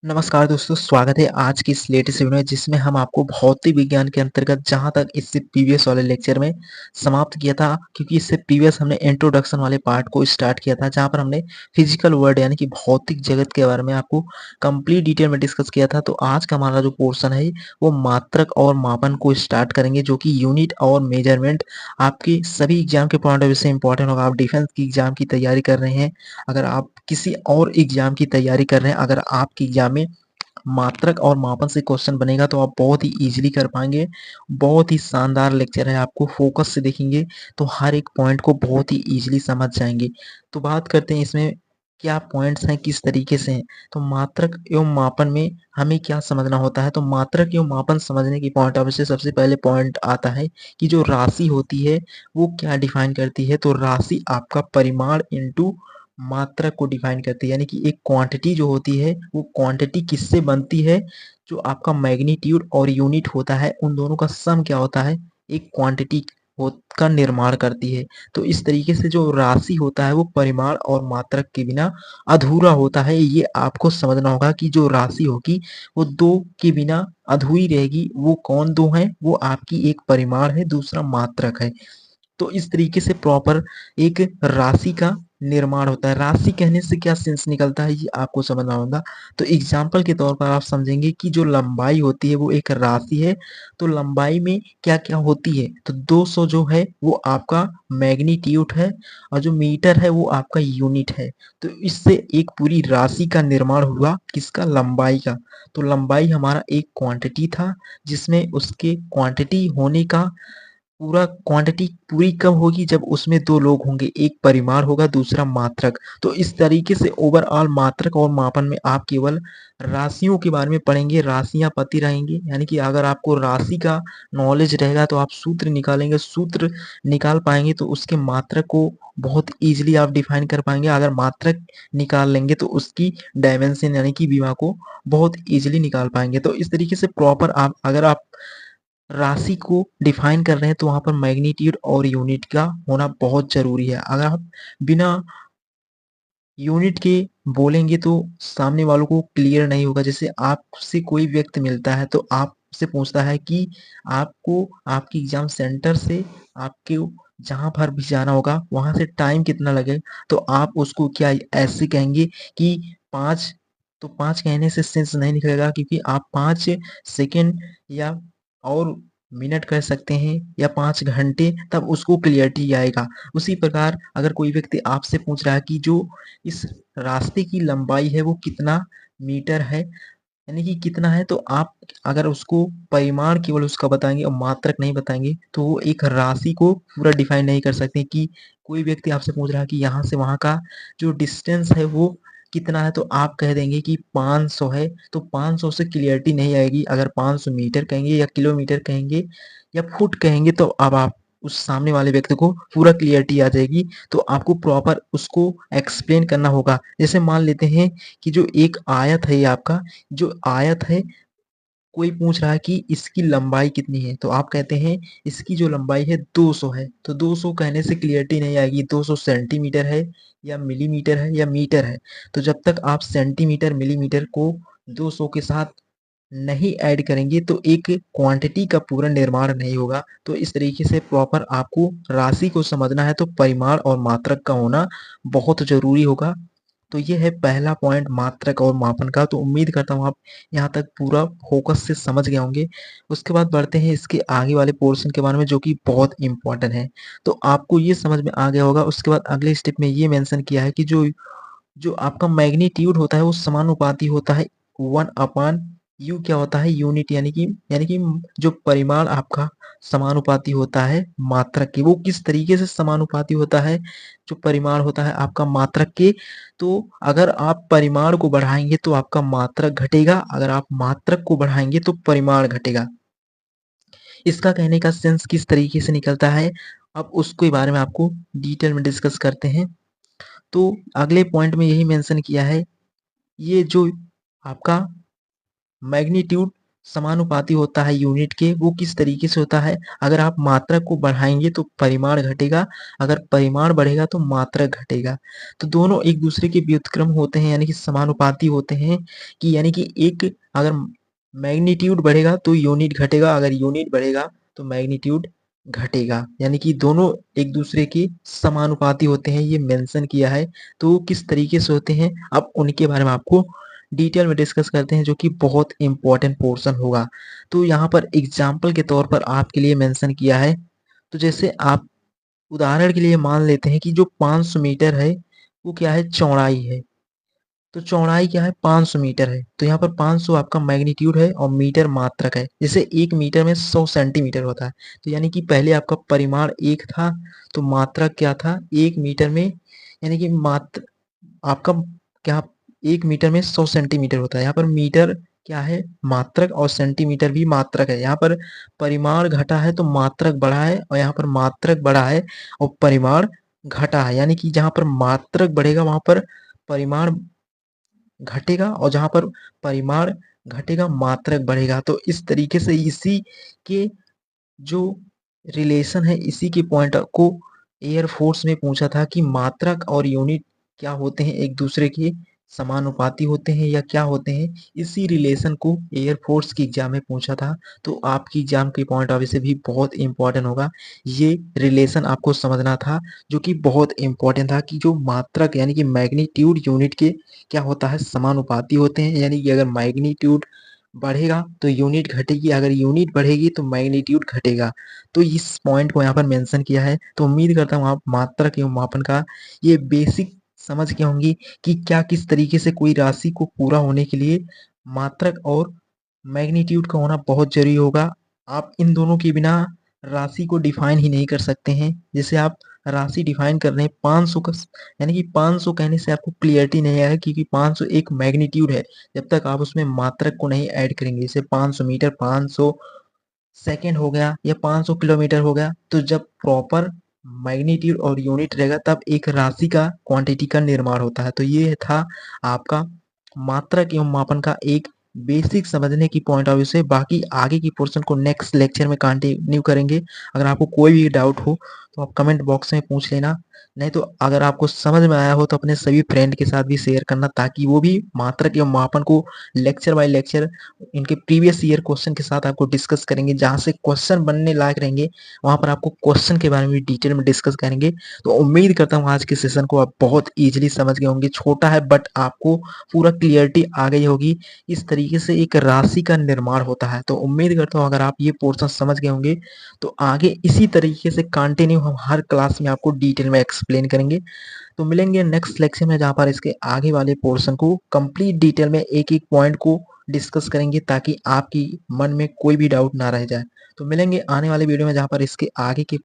नमस्कार दोस्तों, स्वागत है आज की इस लेटेस्ट वीडियो में जिसमें हम आपको भौतिक विज्ञान के अंतर्गत जहाँ तक इससे प्रीवियस वाले लेक्चर में समाप्त किया था, क्योंकि इससे प्रीवियस हमने इंट्रोडक्शन वाले पार्ट को स्टार्ट किया था जहाँ पर हमने फिजिकल वर्ल्ड यानी कि भौतिक जगत के बारे में आपको कंप्लीट डिटेल में डिस्कस किया था। तो आज का हमारा जो पोर्शन है वो मात्रक और मापन को स्टार्ट करेंगे, जो कि यूनिट और मेजरमेंट आपके सभी एग्जाम के पॉइंट ऑफ व्यू से इंपॉर्टेंट होगा। आप डिफेंस की एग्जाम की तैयारी कर रहे हैं, अगर आप किसी और एग्जाम की तैयारी कर रहे हैं, अगर आपकी एग्जाम में मात्रक और मापन से क्वेश्चन बनेगा तो आप बहुत ही ईजिली कर पाएंगे। बहुत ही शानदार लेक्चर है, आपको फोकस से देखेंगे तो हर एक पॉइंट को बहुत ही ईजिली समझ जाएंगे। तो बात करते हैं इसमें क्या पॉइंट्स हैं, किस तरीके से हैं। तो मात्रक एवं मापन में हमें क्या समझना होता है। तो मात्रक एवं मापन समझने की पॉइंट ऑफ से सबसे पहले पॉइंट आता है कि जो राशि होती है वो क्या डिफाइन करती है। तो राशि आपका परिमाण इनटू मात्रक को डिफाइन करती है, यानी कि एक क्वांटिटी जो होती है वो क्वांटिटी किससे बनती है। जो आपका मैग्नीट्यूड और यूनिट होता है उन दोनों का सम क्या होता है, एक क्वांटिटी का निर्माण करती है। तो इस तरीके से जो राशि होता है वो परिमाण और मात्रक के बिना अधूरा होता है। ये आपको समझना होगा कि जो राशि होगी वो दो के बिना अधूरी रहेगी। वो कौन दो है, वो आपकी एक परिमाण है, दूसरा मात्रक है। तो इस तरीके से प्रॉपर एक राशि का निर्माण होता है। राशि कहने से क्या सेंस निकलता है ये आपको समझना होगा। तो एग्जाम्पल के तौर पर आप समझेंगे कि जो लंबाई होती है वो एक राशि है। तो लंबाई में क्या क्या होती है, तो 200 जो है वो आपका मैग्नीट्यूड है और जो मीटर है वो आपका यूनिट है। तो इससे एक पूरी राशि का निर्माण हुआ, किसका, लंबाई का। तो लंबाई हमारा एक क्वांटिटी था जिसमें उसके क्वांटिटी होने का पूरा क्वांटिटी पूरी कब होगी, जब उसमें दो लोग होंगे, एक परिमाण होगा दूसरा मात्रक। तो इस तरीके से ओवरऑल मात्रक और मापन में आप केवल राशियों के बारे में पढ़ेंगे, राशियां पति रहेंगी। यानी कि अगर आपको राशि का नॉलेज रहेगा तो आप सूत्र निकालेंगे, सूत्र निकाल पाएंगे तो उसके मात्रक को बहुत इजीली आप डिफाइन कर पाएंगे। अगर मात्रक निकाल लेंगे तो उसकी डायमेंशन यानी कि विमा को बहुत इजीली निकाल पाएंगे। तो इस तरीके से प्रॉपर आप अगर आप राशि को डिफाइन कर रहे हैं तो वहां पर मैग्नीट्यूड और यूनिट का होना बहुत जरूरी है। अगर आप बिना यूनिट के बोलेंगे तो सामने वालों को क्लियर नहीं होगा। जैसे आपसे कोई व्यक्ति मिलता है तो आपसे पूछता है कि आपको आपकी एग्जाम सेंटर से आपके जहां पर भी जाना होगा वहां से टाइम कितना लगे, तो आप उसको क्या ऐसे कहेंगे कि 5। तो 5 कहने से सेंस नहीं निकलेगा, क्योंकि आप 5 सेकेंड या और मिनट कह सकते हैं या 5 घंटे, तब उसको क्लियरिटी आएगा। उसी प्रकार अगर कोई व्यक्ति आपसे पूछ रहा है कि जो इस रास्ते की लंबाई है वो कितना मीटर है, यानी कि कितना है, तो आप अगर उसको परिमाण केवल उसका बताएंगे और मात्रक नहीं बताएंगे तो वो एक राशि को पूरा डिफाइन नहीं कर सकते। कि कोई व्यक्ति आपसे पूछ रहा है कि यहाँ से वहाँ का जो डिस्टेंस है वो कितना है, तो आप कह देंगे कि 500 है। तो 500 से क्लियरिटी नहीं आएगी। अगर 500 मीटर कहेंगे या किलोमीटर कहेंगे या फुट कहेंगे तो अब आप उस सामने वाले व्यक्ति को पूरा क्लियरिटी आ जाएगी। तो आपको प्रॉपर उसको एक्सप्लेन करना होगा। जैसे मान लेते हैं कि जो एक आयत है, ये आपका जो आयत है, कोई पूछ रहा है कि इसकी लंबाई कितनी है, तो आप कहते हैं इसकी जो लंबाई है 200 है। तो 200 कहने से क्लियरिटी नहीं आएगी 200 सेंटीमीटर है या मिलीमीटर है या मीटर है। तो जब तक आप सेंटीमीटर मिलीमीटर को 200 के साथ नहीं ऐड करेंगे तो एक क्वांटिटी का पूरा निर्माण नहीं होगा। तो इस तरीके से प्रॉपर आपको राशि को समझना है तो परिमाण और मात्रक का होना बहुत जरूरी होगा। तो ये है पहला पॉइंट मात्रक और मापन का। तो उम्मीद करता हूँ आप यहाँ तक पूरा फोकस से समझ गए होंगे। उसके बाद बढ़ते हैं इसके आगे वाले पोर्शन के बारे में, जो कि बहुत इंपॉर्टेंट है। तो आपको ये समझ में आ गया होगा। उसके बाद अगले स्टेप में ये मेंशन किया है कि जो जो आपका मैग्नीट्यूड होता है वो समानुपाती होता है 1/u क्या होता है, यूनिट। यानी कि जो परिमाण आपका समानुपाती होता है मात्रक के। वो किस तरीके से समानुपाती होता है, जो परिमाण होता है आपका मात्रक के। तो अगर आप परिमाण को बढ़ाएंगे तो आपका मात्रक घटेगा, अगर आप मात्रक को बढ़ाएंगे तो परिमाण घटेगा। इसका कहने का सेंस किस तरीके से निकलता है, अब उसके बारे में आपको डिटेल में डिस्कस करते हैं। तो अगले पॉइंट में यही मेंशन किया है, ये जो आपका मैग्नीट्यूड समानुपाती होता है यूनिट के, वो किस तरीके से होता है, अगर आप मात्रक को बढ़ाएँगे तो परिमाण घटेगा, अगर परिमाण बढ़ेगा तो मात्रक घटेगा। तो दोनों एक दूसरे के व्युत्क्रम होते हैं यानी कि समानुपाती होते हैं कि यानी कि एक अगर मैग्नीट्यूड बढ़ेगा तो यूनिट घटेगा, अगर यूनिट बढ़ेगा तो मैग्नीट्यूड घटेगा। यानी कि दोनों एक दूसरे के समानुपाती होते हैं, ये मेंशन किया है। तो वो किस तरीके से होते हैं, अब उनके बारे में आपको डिटेल में डिस्कस करते हैं जो कि बहुत इम्पोर्टेंट पोर्शन होगा। तो यहाँ पर एग्जाम्पल के तौर पर आपके लिए मेंशन किया है। तो जैसे आप उदाहरण के लिए मान लेते हैं कि जो 500 मीटर है वो क्या है, चौड़ाई है। तो चौड़ाई क्या है, 500 मीटर है। तो यहाँ पर 500 आपका मैग्नीट्यूड है और मीटर मात्रक है। जैसे 1 मीटर में 100 सेंटीमीटर होता है। तो यानी कि पहले आपका परिमाण 1 था, तो मात्रक क्या था, 1 मीटर में यानी कि मात्र आपका क्या 1 मीटर में 100 सेंटीमीटर होता है। यहाँ पर मीटर क्या है, मात्रक, और सेंटीमीटर भी मात्रक है। यहाँ पर परिमाण घटा है तो मात्रक बढ़ा है, और यहाँ पर मात्रक बढ़ा है और परिमाण घटा है। यानी कि जहाँ पर मात्रक बढ़ेगा वहाँ पर परिमाण घटेगा, और जहाँ पर परिमाण घटेगा मात्रक बढ़ेगा। तो इस तरीके से इसी के जो रिलेशन है, इसी के पॉइंट को एयर फोर्स में पूछा था कि मात्रक और यूनिट क्या होते हैं, एक दूसरे के समानुपाती होते हैं या क्या होते हैं। इसी रिलेशन को एयर फोर्स की एग्जाम में पूछा था। तो आपकी एग्जाम के पॉइंट ऑफ व्यू से भी बहुत इंपॉर्टेंट होगा, ये रिलेशन आपको समझना था, जो कि बहुत इंपॉर्टेंट था कि जो मात्रक यानी कि मैग्नीट्यूड यूनिट के क्या होता है, समानुपाती होते हैं। यानी कि अगर मैग्नीट्यूड बढ़ेगा तो यूनिट घटेगी, अगर यूनिट बढ़ेगी तो मैग्नीट्यूड घटेगा। तो इस पॉइंट को यहाँ पर मेंशन किया है। तो उम्मीद करता हूँ आप मात्रक एवं मापन का ये बेसिक समझ गए होंगे कि क्या किस तरीके से कोई राशि को पूरा होने के लिए मात्रक और मैग्नीट्यूड का होना बहुत जरूरी होगा। आप इन दोनों के बिना राशि को डिफाइन ही नहीं कर सकते हैं। जैसे आप राशि डिफाइन कर रहे हैं 500 का, यानी कि 500 कहने से आपको क्लियरिटी नहीं आएगा, क्योंकि 500 एक मैग्नीट्यूड है। जब तक आप उसमें मात्रक को नहीं ऐड करेंगे, जैसे 500 मीटर, 500 सेकेंड हो गया या 500 किलोमीटर हो गया, तो जब प्रॉपर मैग्नीट्यूड और यूनिट रहेगा तब एक राशि का क्वांटिटी का निर्माण होता है। तो ये था आपका मात्रक एवं मापन का एक बेसिक समझने की पॉइंट ऑफ व्यू से। बाकी आगे की पोर्शन को नेक्स्ट लेक्चर में कंटिन्यू करेंगे। अगर आपको कोई भी डाउट हो तो आप कमेंट बॉक्स में पूछ लेना, नहीं तो अगर आपको समझ में आया हो तो अपने सभी फ्रेंड के साथ भी शेयर करना, ताकि वो भी मात्रक एवं मापन को लेक्चर बाय लेक्चर इनके प्रीवियस ईयर क्वेश्चन के साथ आपको डिस्कस करेंगे। जहाँ से क्वेश्चन बनने लायक रहेंगे वहाँ पर आपको क्वेश्चन के बारे में डिटेल में डिस्कस करेंगे। तो उम्मीद करता हूँ आज के सेशन को आप बहुत ईजिली समझ गए होंगे। छोटा है बट आपको पूरा क्लियरिटी आ गई होगी इस तरीके से एक राशि का निर्माण होता है। तो उम्मीद करता हूँ अगर आप ये पोर्शन समझ गए होंगे तो आगे इसी तरीके से कंटिन्यू हम हर क्लास में आपको डिटेल में एक्सप्लेन करेंगे। तो मिलेंगे नेक्स्ट लेक्चर में, जहाँ पर इसके आगे वाले पोर्शन को कंप्लीट डिटेल में एक एक पॉइंट को डिस्कस करेंगे, ताकि आपकी मन में कोई भी डाउट ना रह जाए। तो मिलेंगे आने वाले वीडियो में, जहाँ पर इसके आगे के